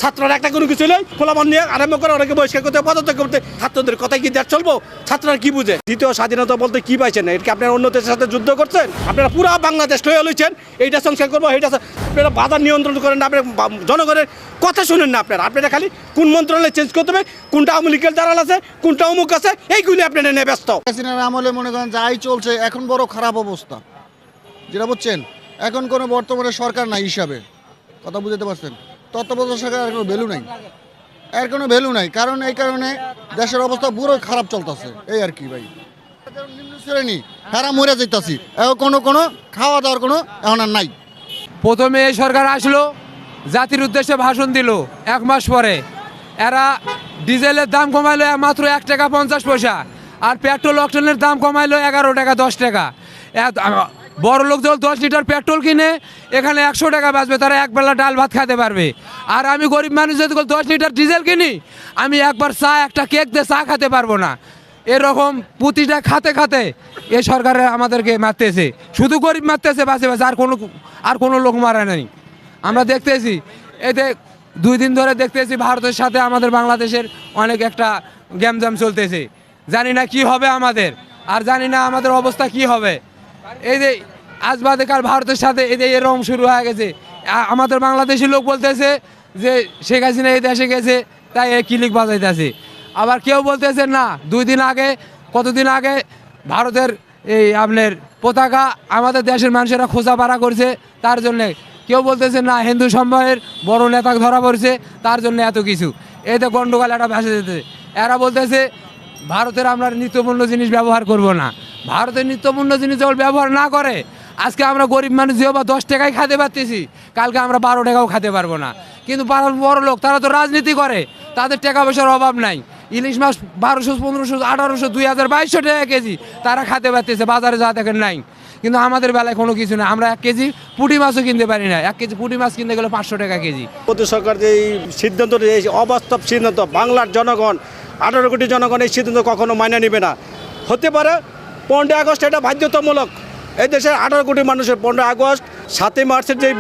ছাত্ররা একটা কোনো কিছু নেই খোলামন নিয়ে আরম্ভ করে অনেকে বহিষ্কার করতে পদত্যাগ করতে ছাত্রদের কথাই কি দেশ চলবো ছাত্ররা কি বুঝে দ্বিতীয় স্বাধীনতা বলতে কি পাইছেন এর আপনারা অন্য দেশের সাথে যুদ্ধ করছেন আপনারা পুরো বাংলাদেশ লয়ে লইছেন এইটা সংস্কার করবো এইটা আপনারা বাধা নিয়ন্ত্রণ করেন না আপনার জনগণের কথা শুনেন না আপনারা খালি কোন মন্ত্রণালয় চেঞ্জ করতে হবে কোনটা আওয়ামী লীগের দালাল আছে কোনটা অমুক আছে এইগুলি আপনারা নিয়ে ব্যস্ত হাসিনার আমলে মনে করেন যাই চলছে এখন বড় খারাপ অবস্থা যেটা বুঝছেন এখন কোনো বর্তমানে সরকার নাই হিসাবে কথা বুঝতে পারছেন তত্ত্বাবধায়ক সরকার এর কোনো ভ্যালু নাই ভ্যালু নাই কারণ এই কারণে দেশের অবস্থা পুরো খারাপ চলতেছে এই আর কি ভাই নিম্ন শ্রেণী হারা মরে যাইতাছি এখন কোনো খাওয়া দাওয়ার কোনো এখন আর নাই প্রথমে এই সরকার আসলো জাতির উদ্দেশ্যে ভাষণ দিল এক মাস পরে এরা ডিজেলের দাম কমাইলো মাত্র 1 টাকা 50 পয়সা আর পেট্রোল অকটেনের দাম কমাইলো 11 টাকা 10 টাকা বড় লোক যখন 10 লিটার পেট্রোল কিনে এখানে 100 টাকা বাঁচবে তারা একবেলা ডাল ভাত খেতে পারবে আর আমি গরিব মানুষ যদি 10 লিটার ডিজেল কিনি আমি একবার একটা কেক দিয়ে চা খেতে পারবো না এরকম প্রতিটা খাতে এই সরকারে আমাদেরকে মারতেছে শুধু গরিব মারতেছে বাসে আর কোনো লোক মারা নেই আমরা দেখতেছি এতে 2 দিন ধরে দেখতেছি ভারতের সাথে আমাদের বাংলাদেশের অনেক একটা গ্যামজাম চলতেছে জানি না কি হবে আমাদের আর জানি না আমাদের অবস্থা কি হবে এই যে আজ বাদে কাল ভারতের সাথে এই যে এরকম শুরু হয়ে গেছে আমাদের বাংলাদেশি লোক বলতেছে যে শেখ হাসিনা এই দেশে গেছে তাই এই ক্লিক বাজাইতেছে আবার কেউ বলতেছে না 2 দিন আগে কতদিন আগে ভারতের এই আপনার পতাকা আমাদের দেশের মানুষেরা খোঁজাপাড়া করছে তার জন্যে কেউ বলতেছে না হিন্দু সম্প্রদায়ের বড় নেতা ধরা পড়ছে তার জন্য এত কিছু এতে গন্ডগোল একটা ভেসে যেতেছে এরা বলতেছে ভারতের আমরা নিত্যপূর্ণ জিনিস ব্যবহার করব না ভারতের নিত্যপূর্ণ জিনিস যখন ব্যবহার না করে আজকে আমরা গরিব মানুষ যেও বা 10 টাকায় খেতে পারতেছি কালকে আমরা 12 টাকাও খেতে পারবো না কিন্তু বড় লোক তারা তো রাজনীতি করে তাদের টাকা পয়সার অভাব নাই ইলিশ মাছ 1200 1500 1800 2000 2200 টাকা কেজি তারা খেতে পারতেছে বাজারে যা দেখেন নাই কিন্তু আমাদের বেলায় কোনো কিছু না আমরা 1 কেজি পুঁটি মাছও কিনতে পারি না 1 কেজি পুঁটি মাছ কিনতে গেলে 500 টাকা কেজি মোদী সরকার যে এই সিদ্ধান্ত এই অবাস্তব সিদ্ধান্ত বাংলার জনগণ 18 কোটি জনগণ এই সিদ্ধান্ত কখনো মাইনে নেবে না হতে পারে 15 আগস্ট এটা বাধ্যতামূলক এই দেশের 18 কোটি মানুষের 15 আগস্ট 7ই মার্চের যে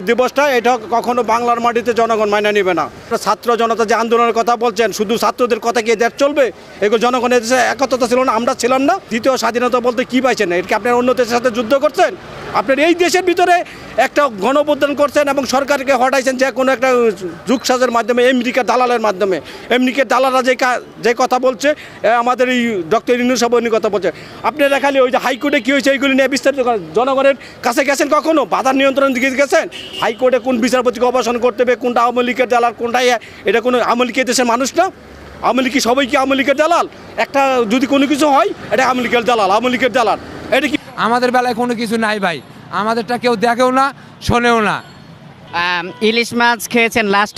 দিবসটা এটা কখনো বাংলার মাটিতে জনগণ মাইনে নেবে না ছাত্র জনতা যে আন্দোলনের কথা বলছেন শুধু ছাত্রদের কথা কি দেশ চলবে এগুলো জনগণের দেশে একতা ছিল না আমরা ছিলাম না দ্বিতীয় স্বাধীনতা বলতে কি পাইছেন এর কি আপনারা অন্য দেশের সাথে যুদ্ধ করছেন আপনার এই দেশের ভিতরে একটা গণঅভ্যুত্থান করছেন এবং সরকারকে হটাইছেন যে কোনো একটা যুগসাজের মাধ্যমে আমেরিকার দালালের মাধ্যমে আমেরিকার দালালরা যে কথা বলছে আমাদের এই ডক্টর ইউনূস সাহেব কথা বলছে আপনারা খালি ওই যে হাইকোর্টে কী হয়েছে এইগুলি নিয়ে বিস্তারিত জনগণের কাছে গেছেন কখনো বাধা নিয়ন্ত্রণ দিকে গেছেন হাইকোর্টে কোন বিচারপতিকে অবসান করতে হবে কোনটা আওয়ামী লীগের দালাল কোনটা এটা কোনো আওয়ামী লীগের দেশের মানুষ না আওয়ামী লীগ কি সবাই কি আওয়ামী লীগের দালাল একটা যদি কোনো কিছু হয় এটা আওয়ামী লীগের দালাল এটা কি আমাদের বেলায় কোনো কিছু নাই ভাই আমাদেরটা কেউ দেখেও না শোনেও না ইলিশ মাছ খেয়েছেন লাস্ট